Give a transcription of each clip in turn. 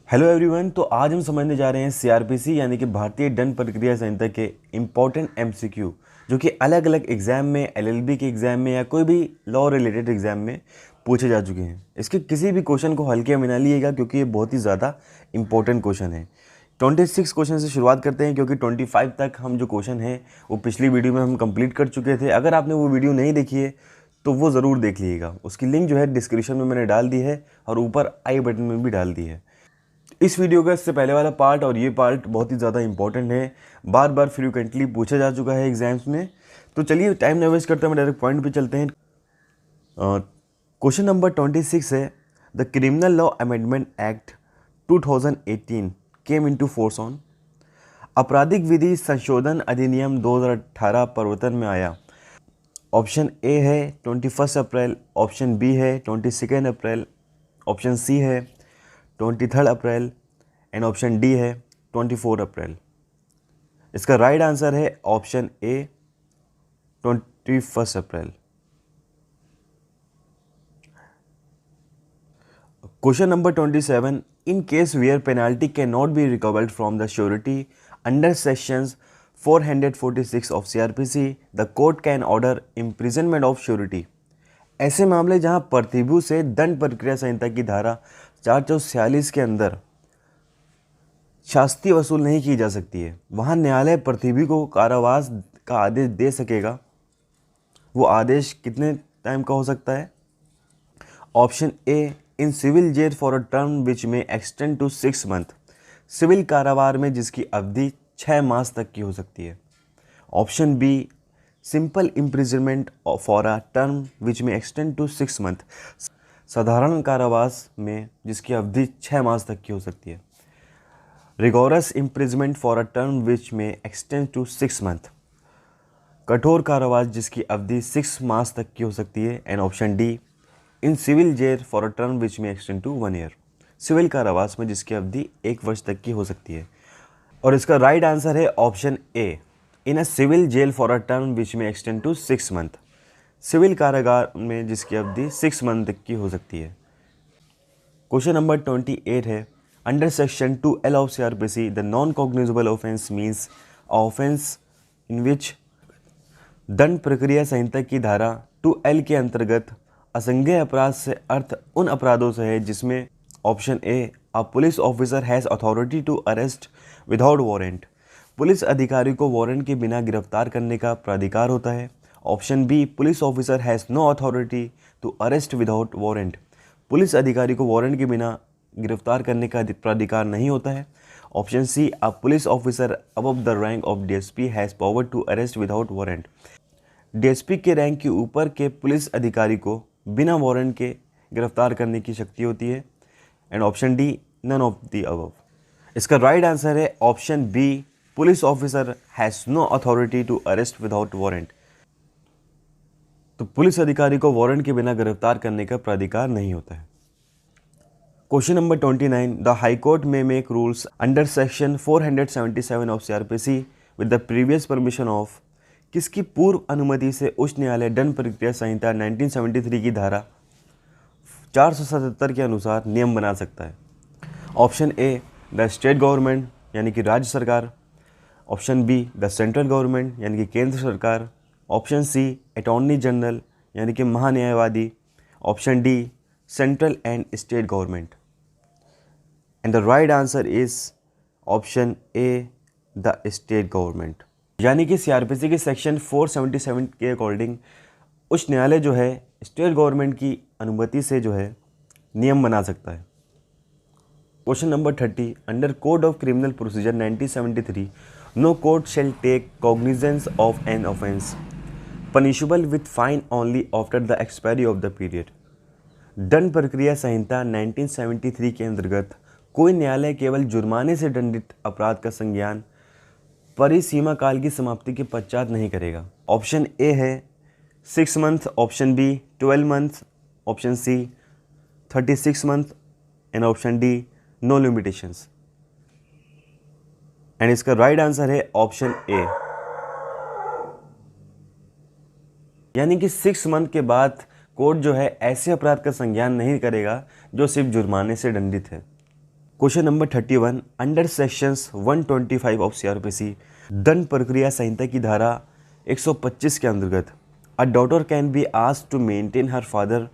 Hello everyone. तो आज हम समझने जा रहे हैं सीआरपीसी यानी कि भारतीय दंड प्रक्रिया संहिता के इम्पोर्टेंट एमसीक्यू जो कि अलग अलग एग्जाम में, एलएलबी के एग्जाम में या कोई भी लॉ रिलेटेड एग्जाम में पूछे जा चुके हैं। इसके किसी भी क्वेश्चन को हल्के में ना लिएगा क्योंकि ये बहुत ही ज़्यादा इंपॉर्टेंट क्वेश्चन है। 26 क्वेश्चन से शुरुआत करते हैं क्योंकि 25 तक हम जो क्वेश्चन है वो पिछली वीडियो में हम कंप्लीट कर चुके थे। अगर आपने वो वीडियो नहीं देखी है तो वो ज़रूर देख लीजिएगा। उसकी लिंक जो है डिस्क्रिप्शन में मैंने डाल दी है और ऊपर आई बटन में भी डाल दी है। इस वीडियो का इससे पहले वाला पार्ट और ये पार्ट बहुत ही ज़्यादा इंपॉर्टेंट है, बार बार फ्रीक्वेंटली पूछा जा चुका है एग्जाम्स में। तो चलिए टाइम ना वेस्ट करते हैं, डायरेक्ट पॉइंट पे चलते हैं। क्वेश्चन नंबर 26 है, the criminal law amendment act 2018 came into force on. आपराधिक विधि संशोधन अधिनियम 2018 प्रवर्तन में आया। ऑप्शन ए है 21 अप्रैल, ऑप्शन बी है 22 अप्रैल, ऑप्शन सी है 23 अप्रैल एंड ऑप्शन डी है 24 अप्रैल। इसका राइट आंसर है option A 21 April. Question number 27, in case where penalty can not be recovered from the surety under sections 446 of CrPC the court can order imprisonment of surety. ऐसे मामले जहां प्रतिभू से दंड प्रक्रिया संहिता की धारा 446 के अंदर शास्ति वसूल नहीं की जा सकती है, वहां न्यायालय प्रतिभू को कारावास का आदेश दे सकेगा। वो आदेश कितने टाइम का हो सकता है? Option A, in civil jail for a term which may extend to 6 month. Civil कारावार में जिसकी अवधि 6 मास तक की हो सकती है। Option B, simple imprisonment for a term which may extend to 6 month. साधारण कारावास में जिसकी अवधि 6 मास तक की हो सकती है। Rigorous imprisonment for a term which may extend to 6 month. कठोर कारावास जिसकी अवधि 6 मास तक की हो सकती है। And option D, in civil jail for a term which may extend to 1 year. Civil कारावास में जिसकी अवधि 1 वर्ष तक की हो सकती है। और इसका राइट आंसर है option A, in a civil jail for a term which may extend to 6 month. Civil कारागार में जिसकी अवधि 6 मंथ तक की हो सकती है। क्वेश्चन नंबर 28 है, under section 2L of CrPC the non cognizable offence means offence in which. दंड प्रक्रिया संहिता की धारा 2L के अंतर्गत असंज्ञेय अपराध से अर्थ उन अपराधों से है जिसमें option A, a police officer has authority to arrest without warrant. Police अधिकारी को वारंट के बिना गिरफ्तार करने का प्राधिकार होता है। Option B, police officer has no authority to arrest without warrant. Police अधिकारी को वारंट के बिना गिरफ्तार करने का प्राधिकार नहीं होता है। Option C, a police officer above the rank of DSP has power to arrest without warrant. DSP के रैंक के ऊपर के पुलिस अधिकारी को बिना वारंट के गिरफ्तार करने की शक्ति होती है। And option D, none of the above. इसका राइट आंसर है option B, police officer has no authority to arrest without warrant. तो पुलिस अधिकारी को वारंट के बिना गिरफ्तार करने का प्राधिकार नहीं होता है। Question number 29, the high court may make rules under section 477 of CrPC with the previous permission of. किसकी पूर्व अनुमति से उच्च न्यायालय दंड प्रक्रिया संहिता 1973 की धारा 477 के अनुसार नियम बना सकता है? Option A, the state government यानी कि राज्य सरकार। Option B, the central government यानी कि केंद्र सरकार। ऑप्शन सी, अटॉर्नी जनरल यानी कि महान्यायवादी। Option D, central and state government. And the right answer is option A, the state government. यानी कि सीआरपीसी के सेक्शन 477 के अकॉर्डिंग उच्च न्यायालय जो है स्टेट गवर्नमेंट की अनुमति से जो है नियम बना सकता है। Question number 30, under Code of Criminal Procedure 1973 no court shall take cognizance of an offence punishable with fine only after the expiry of the period. दंड प्रक्रिया संहिता 1973 के अंतर्गत कोई न्यायालय केवल जुर्माने से दंडित अपराध का संज्ञान परिसीमा काल की समाप्ति के पश्चात नहीं करेगा। ऑप्शन ए है 6 month, option B 12 month, option C 36 month and option D no limitations. And इसका राइट आंसर है ऑप्शन ए, यानी कि 6 मंथ के बाद कोर्ट जो है ऐसे अपराध का संज्ञान नहीं करेगा जो सिर्फ जुर्माने से दंडित है। Question number 31, under sections 125 of CrPC दंड प्रक्रिया संहिता की धारा 125 के अंतर्गत a daughter can be asked to maintain her father,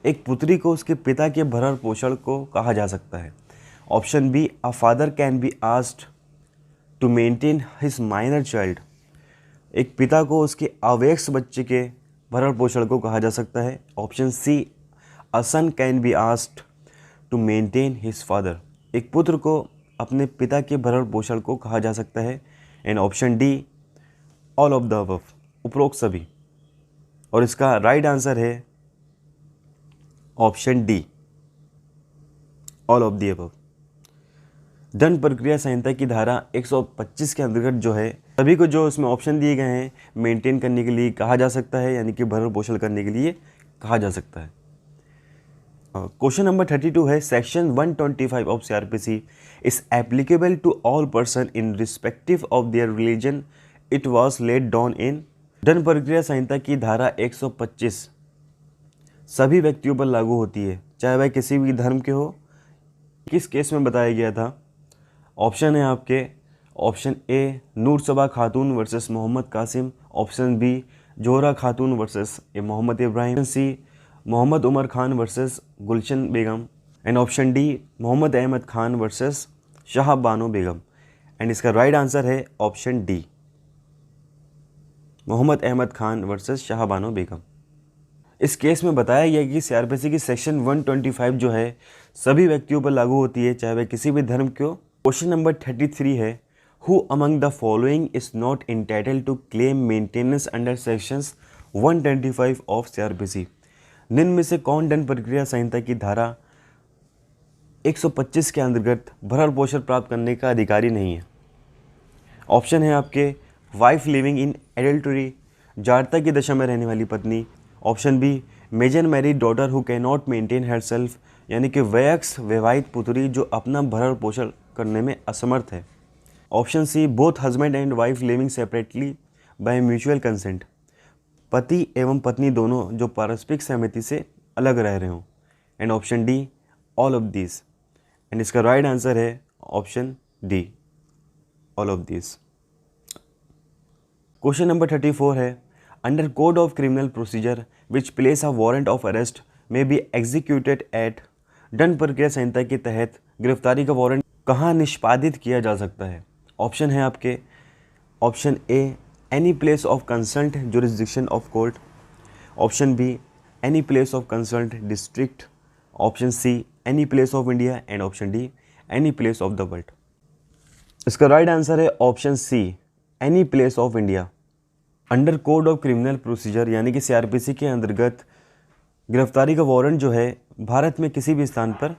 एक पुत्री को उसके पिता के भरण पोषण को कहा जा सकता है। Option B, a father can be asked to maintain his minor child, एक पिता को उसके अवयस्क बच्चे के भरण पोषण को कहा जा सकता है। Option C, a son can be asked to maintain his father, एक पुत्र को अपने पिता के भरण पोषण को कहा जा सकता है। And option D, all of the above, उपरोक्त सभी। और इसका राइट आंसर है option D, all of the above. दंड प्रक्रिया संहिता की धारा 125 के अंतर्गत जो है सभी को जो उसमें ऑप्शन दिए गए हैं मेंटेन करने के लिए कहा जा सकता है, यानी कि भरण पोषण करने के लिए कहा जा सकता है। क्वेश्चन नंबर 32 है, section 125 of CrPC is applicable to all person in respective of their religion, it was laid down in. दंड प्रक्रिया संहिता की धारा 125 सभी व्यक्तियों पर लागू होती है, चाहे वह किसी भी धर्म के हो। किस केस में बताया गया था? ऑप्शन है आपके, option A Noor Saba Khatoon versus Mohammad Qasim, option B Zohra Khatoon versus Mohammad Ibrahim, C Mohammad Umar Khan versus Gulshan Begum, and option D Mohammad Ahmed Khan versus Shah Bano Begum. And इसका राइट आंसर है option D, Mohammad Ahmed Khan versus Shah Bano Begum. इस केस में बताया गया कि सीआरपीसी की सेक्शन 125 जो है सभी व्यक्तियों पर लागू होती है, चाहे वह किसी भी धर्म के हो। क्वेश्चन नंबर 33 है, who among the following is not entitled to claim maintenance under sections 125 of CrPC, निम्न में से कौन दंड प्रक्रिया संहिता की धारा 125 के अंतर्गत भरण पोषण प्राप्त करने का अधिकारी नहीं है? ऑप्शन है आपके, वाइफ लिविंग इन एडल्टरी, जारता की दशा में रहने वाली पत्नी। Option B, major married daughter who can not maintain herself, यानी कि वयस्क विवाहित पुत्री जो अपना भरण पोषण करने में असमर्थ है। Option C, both husband and wife living separately by mutual consent, पति एवं पत्नी दोनों जो पारस्परिक सहमति से अलग रह रहे हों। And option D, all of this. And इसका राइट आंसर है option D, all of this. Question number 34 है, under Code of Criminal procedure which place a warrant of arrest में बी एग्जीक्यूटेड एट, दंड प्रक्रिया संहिता के तहत गिरफ्तारी का वारंट कहाँ निष्पादित किया जा सकता है? ऑप्शन है आपके, option A any place of concerned jurisdiction of court, option B any place of concerned district, option C any place of India, and option D any place of the world. इसका right answer है option C, any place of India. Under Code of Criminal Procedure यानी कि CrPC के अंतर्गत गिरफ्तारी का warrant जो है भारत में किसी भी स्थान पर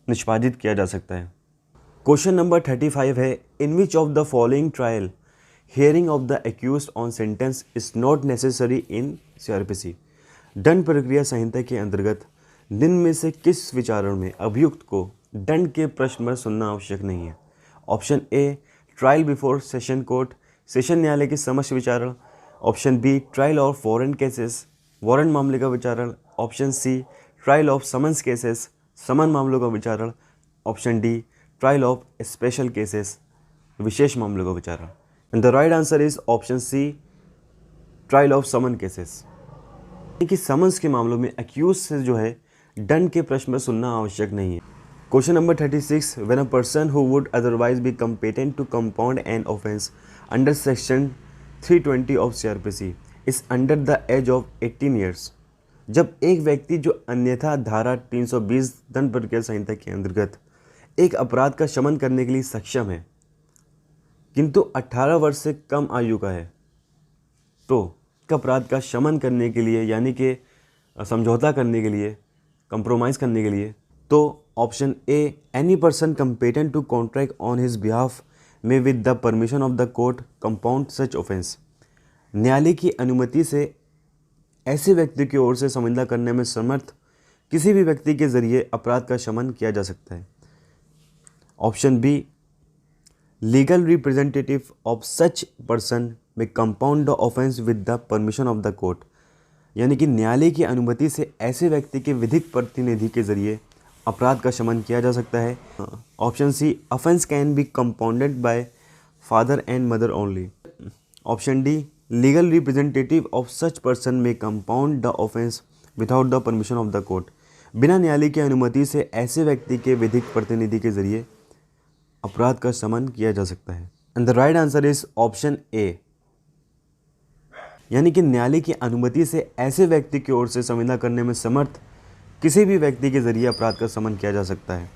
निष्पादित किया जा सकता है। क्वेश्चन नंबर 35 है, in which of the following trial hearing of the accused on sentence is not necessary in CrPC, दंड प्रक्रिया संहिता के अंतर्गत निम्न में से किस विचारण में अभियुक्त को दंड के प्रश्न में सुनना आवश्यक नहीं है? Option A, trial before session court, session न्यायालय के समक्ष विचारण। Option B, trial of foreign cases, warrant मामले का विचारण। Option C, trial of summons cases, summon मामलों का विचारण। Option D, trial of special cases, विशेष मामलों का विचारण। And the right answer is option C, trial of summon cases. कि समन्स के मामलों में अक्यूज से जो है दंड के प्रश्न में सुनना आवश्यक नहीं है। Question number 36, when a person who would otherwise be competent to compound an offence under section 320 of CrPC is under the age of 18 years, जब एक व्यक्ति जो अन्यथा धारा 320 दंड प्रक्रिया संहिता के अंतर्गत एक अपराध का शमन करने के लिए सक्षम है किंतु 18 वर्ष से कम आयु का है, तो अपराध का शमन करने के लिए यानी कि समझौता करने के लिए, कंप्रोमाइज़ करने के लिए, तो option A, any person competent to contract on his behalf may with the permission of the court compound such offence, न्यायालय की अनुमति से ऐसे व्यक्ति की ओर से संविदा करने में समर्थ किसी भी व्यक्ति के जरिए अपराध का शमन किया जा सकता है। Option B, legal representative of such person may compound the offence with the permission of the court, यानी कि न्यायालय की अनुमति से ऐसे व्यक्ति के विधिक प्रतिनिधि के जरिए अपराध का शमन किया जा सकता है। Option C, offence can be compounded by father and mother only. Option D, legal representative of such person may compound the offence without the permission of the court. बिना न्यायालय की अनुमति से ऐसे व्यक्ति के विधिक प्रतिनिधि के जरिए अपराध का शमन किया जा सकता है। And the right answer is option A, यानी कि न्यायालय की अनुमति से ऐसे व्यक्ति की ओर से संविदा करने में समर्थ किसी भी व्यक्ति के जरिए अपराध का शमन किया जा सकता है।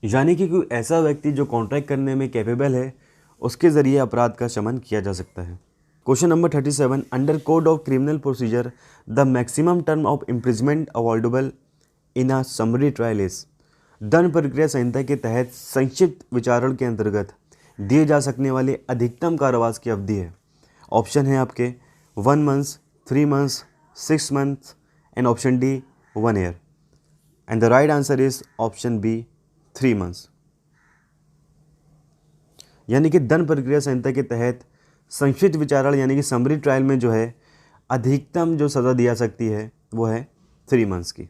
यानी कि कोई ऐसा व्यक्ति जो कॉन्ट्रैक्ट करने में कैपेबल है, उसके जरिए अपराध का शमन किया जा सकता है। Question number 37, under Code of Criminal procedure the maximum term of imprisonment avoidable in a summary trial is. दंड प्रक्रिया संहिता के तहत संक्षिप्त विचारण के अंतर्गत दिए जा सकने वाले अधिकतम कारावास की अवधि है। ऑप्शन है आपके 1 month, 3 months, 6 months and option D 1 year. And the right answer is option B 3 months. यानी कि दंड प्रक्रिया संहिता के तहत संक्षिप्त विचारण यानी कि समरी ट्रायल में जो है अधिकतम जो सज़ा दी जा सकती है वो है 3 मंथ्स की।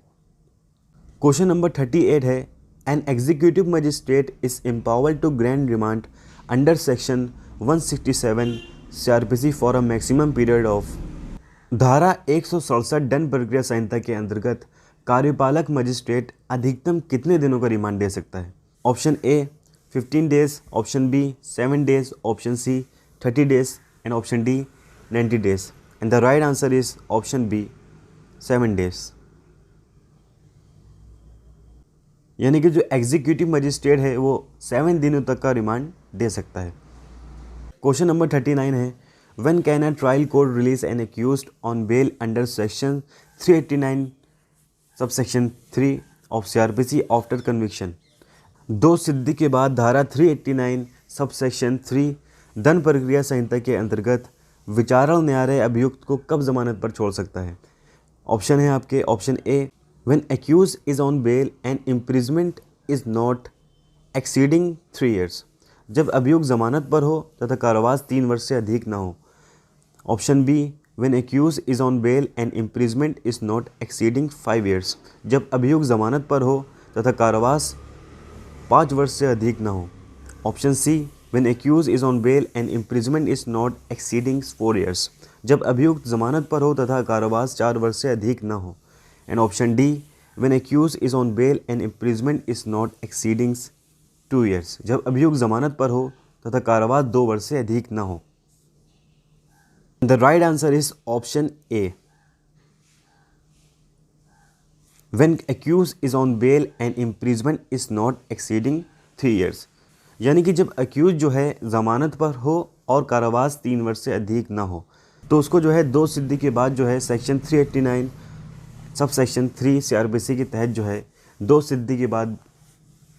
क्वेश्चन नंबर 38 है, an executive magistrate is empowered to grant remand under section 167 CRPC for a maximum period of. धारा 167 दंड प्रक्रिया संहिता के अंतर्गत कार्यपालक मजिस्ट्रेट अधिकतम कितने दिनों का रिमांड दे सकता है। Option A 15 days, option B 7 days, option C 30 days and option D 90 days. And the right answer is option B 7 days. यानी कि जो एग्जीक्यूटिव मजिस्ट्रेट है वो 7 दिनों तक का रिमांड दे सकता है। क्वेश्चन नंबर 39 है, when can a trial court release an accused on bail under section 389 subsection 3 of CRPC after conviction. दो सिद्धि के बाद धारा 389 सबसेक्शन 3 दंड प्रक्रिया संहिता के अंतर्गत विचारण न्यायालय अभियुक्त को कब जमानत पर छोड़ सकता है। ऑप्शन है आपके, option A, when accused is on bail and imprisonment is not exceeding 3 years. जब अभियुक्त जमानत पर हो तथा कारावास 3 वर्ष से अधिक न हो। Option B, when accused is on bail and imprisonment is not exceeding 5 years. जब अभियुक्त जमानत पर हो तथा कारावास 5 वर्ष से अधिक न हो। Option C, when accused is on bail and imprisonment is not exceeding 4 years. जब अभियुक्त जमानत पर हो तथा कारावास 4 वर्ष से अधिक न हो। And option D, when accused is on bail and imprisonment is not exceeding 2 years. जब अभियुक्त जमानत पर हो तथा कारावास 2 वर्ष से अधिक न हो। The right answer is option A, when accused is on bail and imprisonment is not exceeding 3 years. यानी कि जब एक्यूज जो है जमानत पर हो और कारावास 3 वर्ष से अधिक ना हो तो उसको जो है दो सिद्धि के बाद जो है सेक्शन 389 सब सेक्शन 3 CRPC के तहत जो है दो सिद्धि के बाद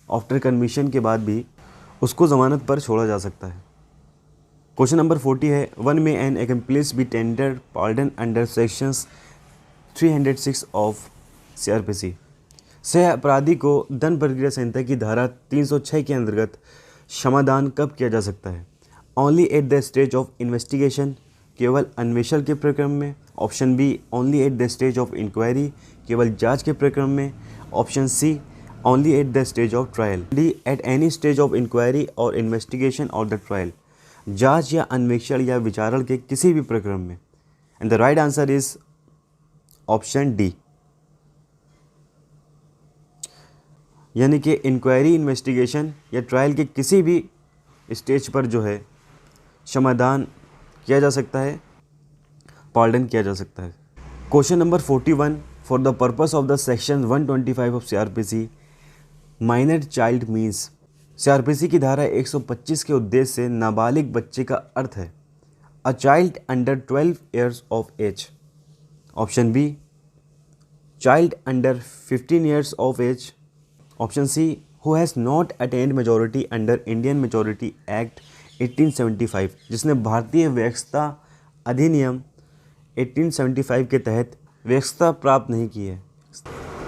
आफ्टर कन्विक्शन के बाद भी उसको ज़मानत पर छोड़ा जा सकता है। क्वेश्चन नंबर 40 है, when may an accomplice be tender pardon under sections 306 of CRPC। सह अपराधी को दंड प्रक्रिया संहिता की धारा 306 के अंतर्गत क्षमादान कब किया जा सकता है। Only at the stage of investigation, केवल अन्वेषण के प्रक्रम में। Option B, only at the stage of inquiry, केवल जांच के प्रक्रम में। Option C, only at the stage of trial. D, at any stage of inquiry और इन्वेस्टिगेशन और द ट्रायल, जांच या अन्वेषण या विचारण के किसी भी प्रक्रम में। And the right answer is option D, यानी कि इंक्वायरी, इन्वेस्टिगेशन या ट्रायल के किसी भी स्टेज पर जो है क्षमादान किया जा सकता है, पार्डन किया जा सकता है। Question number 41, for the purpose of the section 125 of CRPC minor child means. CRPC की धारा 125 के उद्देश्य से नाबालिग बच्चे का अर्थ है a child under 12 years of age. Option B, child under 15 years of age. Option C, who has not attained majority under Indian Majority Act 1875, जिसने भारतीय वयस्कता अधिनियम 1875 के तहत वयस्कता प्राप्त नहीं की है।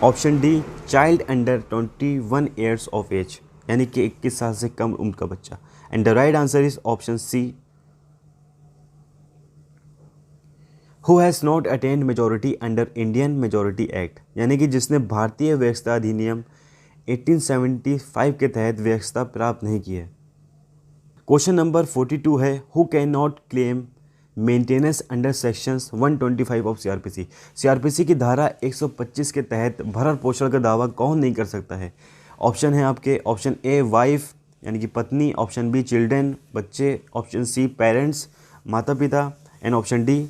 Option D, child under 21 years of age, यानी कि 21 साल से कम उम्र का बच्चा। And the right answer is option C, who has not attained majority under Indian Majority Act, यानी कि जिसने भारतीय व्यवस्था अधिनियम 1875 के तहत व्यवस्था प्राप्त नहीं की है। क्वेश्चन नंबर 42 है, who can not claim maintenance under sections 125 of CrPC. CrPC की धारा 125 के तहत भरण पोषण का दावा कौन नहीं कर सकता है। ऑप्शन है आपके, ऑप्शन ए वाइफ यानी कि पत्नी, ऑप्शन बी चिल्ड्रन बच्चे, ऑप्शन सी पेरेंट्स माता पिता, एंड ऑप्शन डी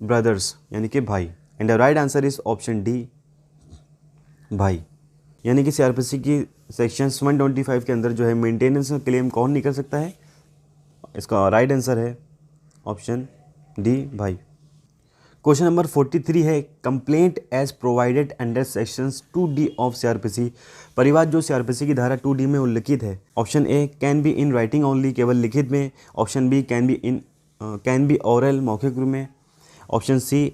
ब्रदर्स यानी कि भाई। And the right answer is option D भाई। यानी कि सीआरपीसी की सेक्शंस 125 के अंदर जो है मेंटेनेंस का क्लेम कौन नहीं कर सकता है, इसका राइट आंसर है ऑप्शन डी भाई। क्वेश्चन नंबर 43 है, complaint as provided under sections 2D of CrPC. परिवाद जो सीआरपीसी की धारा 2D में उल्लिखित है। Option A can be in writing only, केवल लिखित में। Option B can be oral, मौखिक रूप में। Option C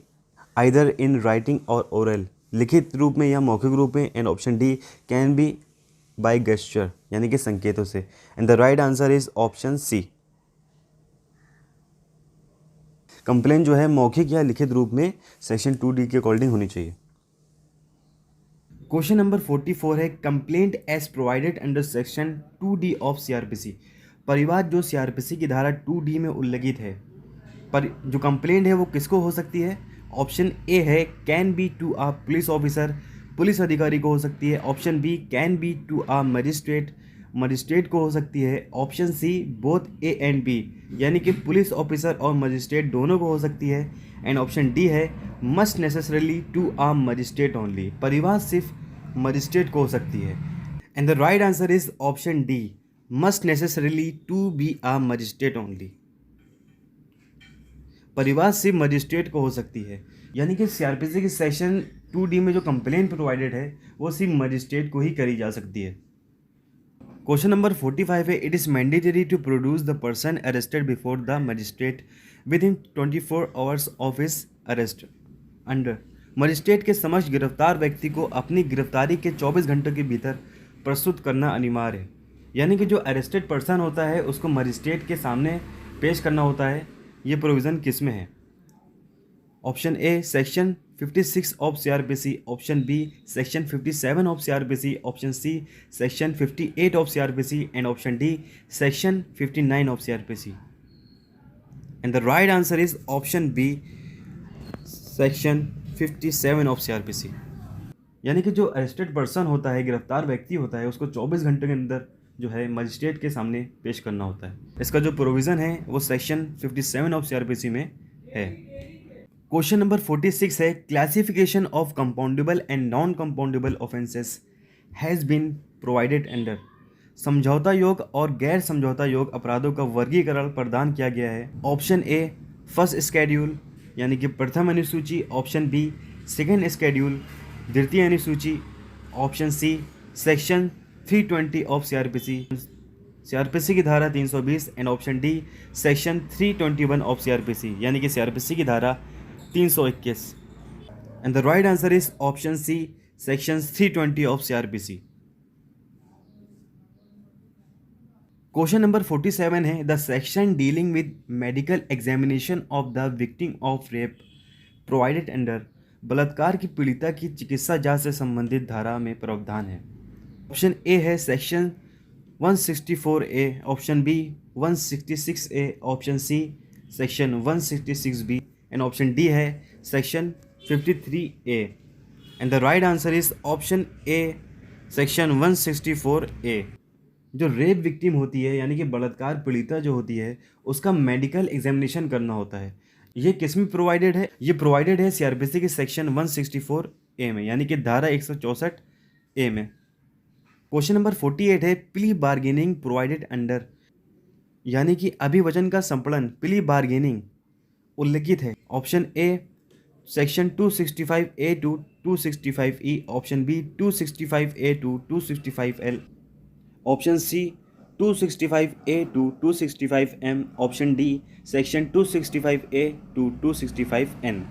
either in writing और ओरल, लिखित रूप में या मौखिक रूप में। And option D can be by gesture यानी कि संकेतों से। And the right answer is option C. Complaint जो है मौखिक या लिखित रूप में सेक्शन 2D के अकॉर्डिंग होनी चाहिए। क्वेश्चन नंबर 44 है, complaint as provided under section 2D of CrPC. परिवाद जो सीआरपीसी की धारा 2D में उल्लिखित है, पर जो कंप्लेंट है वो किसको हो सकती है। ऑप्शन ए है can be to a police officer, police अधिकारी को हो सकती है। Option B can be to a magistrate, magistrate को हो सकती है। Option C both A and B यानी कि पुलिस ऑफिसर और मजिस्ट्रेट दोनों को हो सकती है। एंड ऑप्शन डी है must necessarily to a magistrate only, परिवार सिर्फ मजिस्ट्रेट को हो सकती है। And the right answer is option D must necessarily to be a magistrate only, परिवार सिर्फ मजिस्ट्रेट को हो सकती है। यानी कि सीआरपीसी की सेक्शन 2D में जो कंप्लेंट प्रोवाइडेड है वो सिर्फ मजिस्ट्रेट को ही करी जा सकती है। क्वेश्चन नंबर 45 है, it is mandatory to produce the person arrested before the magistrate within 24 hours of his arrest under. Magistrate के समक्ष गिरफ्तार व्यक्ति को अपनी गिरफ्तारी के 24 घंटों के भीतर प्रस्तुत करना अनिवार्य है। यानी कि जो अरेस्टेड पर्सन होता है उसको मजिस्ट्रेट के सामने पेश करना होता है। ये प्रोविज़न किस में है। Option A section 56 of CrPC, option B section 57 of CrPC, option C section 58 of CrPC, and option D section 59 of CrPC. And the right answer is option B section 57 of CrPC. यानी कि जो arrested person होता है, गिरफ्तार व्यक्ति होता है, उसको 24 घंटे के अंदर जो है मजिस्ट्रेट के सामने पेश करना होता है। इसका जो प्रोविज़न है वो सेक्शन 57 ऑफ सीआरपीसी में है। क्वेश्चन नंबर 46 है, classification of compoundable and non compoundable offences has been provided under. समझौता योग और गैर समझौता योग अपराधों का वर्गीकरण प्रदान किया गया है। ऑप्शन ए फर्स्ट स्केड्यूल यानी कि प्रथम अनुसूची, ऑप्शन बी सेकेंड स्केड्यूल द्वितीय अनुसूची, option C section 320 of CrPC की धारा 320, and option D section 321 of CrPC यानी कि सीआरपीसी की धारा 321। And the right answer is option C section 320 of CrPC. Question number 47 है, the section dealing with medical examination of the victim of rape provided under. बलात्कार की पीड़िता की चिकित्सा जांच से संबंधित धारा में प्रावधान है। ऑप्शन ए है section 164A, option B 166A, option C section 166B, and option D है section 53A। And the right answer is option A section 164A। जो रेप विक्टिम होती है यानी कि बलात्कार पीड़िता जो होती है उसका मेडिकल एग्जामिनेशन करना होता है। ये किस में प्रोवाइडेड है, ये प्रोवाइडेड है सीआरपीसी के सेक्शन 164A में यानी कि धारा 164A में। क्वेश्चन नंबर 48 है, प्ली बार्गेनिंग प्रोवाइडेड अंडर। यानी कि अभिवचन का संपड़न प्ली बार्गेनिंग उल्लिखित है। Option A section 265A to 265E, option B 265A to 265L, option C 265A to 265M, option D section 265A to 265N।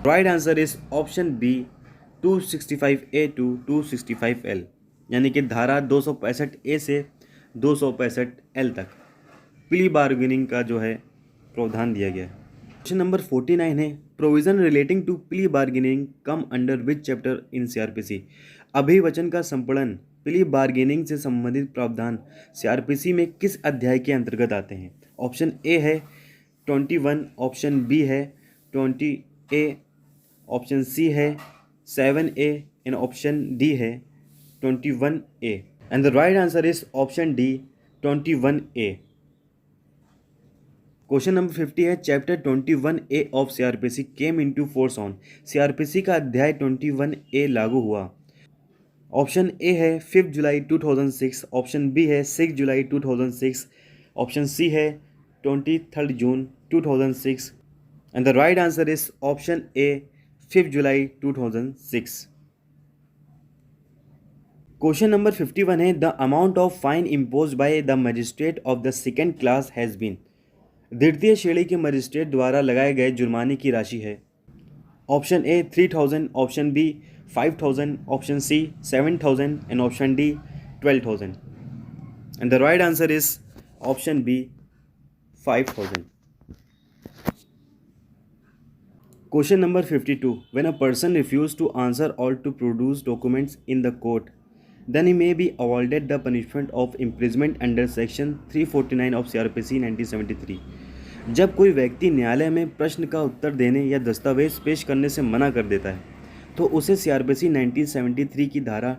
Right answer is option B 265A to 265L यानी कि धारा 265A से 265L तक plea bargaining का जो है प्रावधान दिया गया है। क्वेश्चन नंबर 49 है, provision relating to plea bargaining come under which chapter in CrPC. अभिवचन का संपीड़न प्ली बार्गेनिंग से संबंधित प्रावधान सीआरपीसी में किस अध्याय के अंतर्गत आते हैं? ऑप्शन ए है 21, ऑप्शन बी है 20A, ऑप्शन सी है 7A एंड ऑप्शन डी है 21A। And the right answer is option D 21A। Question number 50 है, chapter 21A of CrPC came into force on. CrPC का अध्याय 21A लागू हुआ। Option A है 5 July 2006, option B है 6 जुलाई 2006, option C है 23 June 2006 and the right answer is option A 5 July 2006। Question number 51 है, the amount of fine imposed by the magistrate of the second class has been. द्वितीय श्रेणी के magistrate द्वारा लगाए गए जुर्माने की राशि है। Option A 3000, option B 5000, option C 7000 and option D 12000 and the right answer is option B 5000। Question number 52, when a person refuse to answer और to produce documents in the court then he may be awarded the punishment of imprisonment under section 349 of CRPC 1973। जब कोई व्यक्ति न्यायालय में प्रश्न का उत्तर देने या दस्तावेज पेश करने से मना कर देता है तो उसे CRPC 1973 की धारा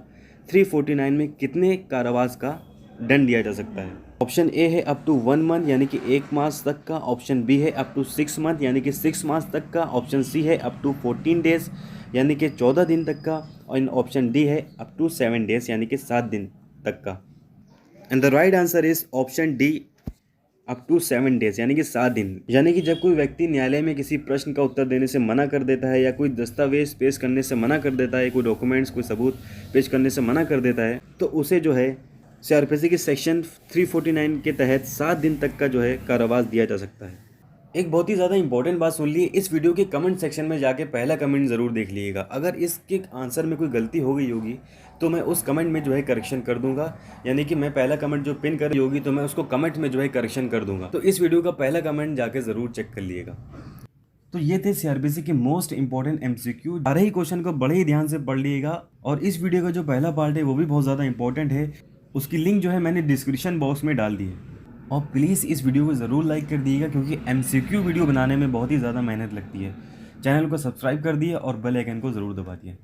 349 में कितने कारावास का दंड दिया जा सकता है? ऑप्शन ए है अप टू 1 मंथ यानी कि 1 मास तक का, ऑप्शन बी है अप टू 6 मंथ यानी कि 6 मास तक का, ऑप्शन सी है अप टू 14 डेज यानी कि 14 दिन तक का और ऑप्शन डी है अप टू 7 डेज यानी कि 7 दिन तक का। And the right answer is option D up to 7 days यानी कि 7 दिन। यानी कि जब कोई व्यक्ति न्यायालय में किसी प्रश्न का उत्तर देने से मना कर देता है या कोई दस्तावेज पेश करने से मना कर देता है, कोई डॉक्यूमेंट्स कोई सबूत पेश करने से मना कर देता है तो उसे जो है सीआरपीसी के सेक्शन 349 के तहत 7 दिन तक का जो है कारावास दिया जा सकता है। एक बहुत ही ज़्यादा इंपॉर्टेंट बात सुन ली, इस वीडियो के कमेंट सेक्शन में जाके पहला कमेंट ज़रूर देख लीजिएगा। अगर इसके आंसर में कोई गलती हो गई होगी तो मैं उस कमेंट में जो है करेक्शन कर दूंगा, यानी कि मैं पहला कमेंट जो पिन कर रही होगी तो मैं उसको कमेंट में जो है करेक्शन कर दूंगा। तो इस वीडियो का पहला कमेंट जाके ज़रूर चेक कर लीजिएगा। तो ये थे सीआरपीसी के मोस्ट इंपॉर्टेंट एमसीक्यू। सारे ही क्वेश्चन को बड़े ही ध्यान से पढ़ लीजिएगा और इस वीडियो का जो पहला पार्ट है वो भी बहुत ज़्यादा इंपॉर्टेंट है, उसकी लिंक जो है मैंने डिस्क्रिप्शन बॉक्स में डाल दी है। और प्लीज़ इस वीडियो को ज़रूर लाइक कर दिएगा क्योंकि एमसीक्यू वीडियो बनाने में बहुत ही ज़्यादा मेहनत लगती है। चैनल को सब्सक्राइब कर दिए और बेल आइकन को ज़रूर दबा दिए।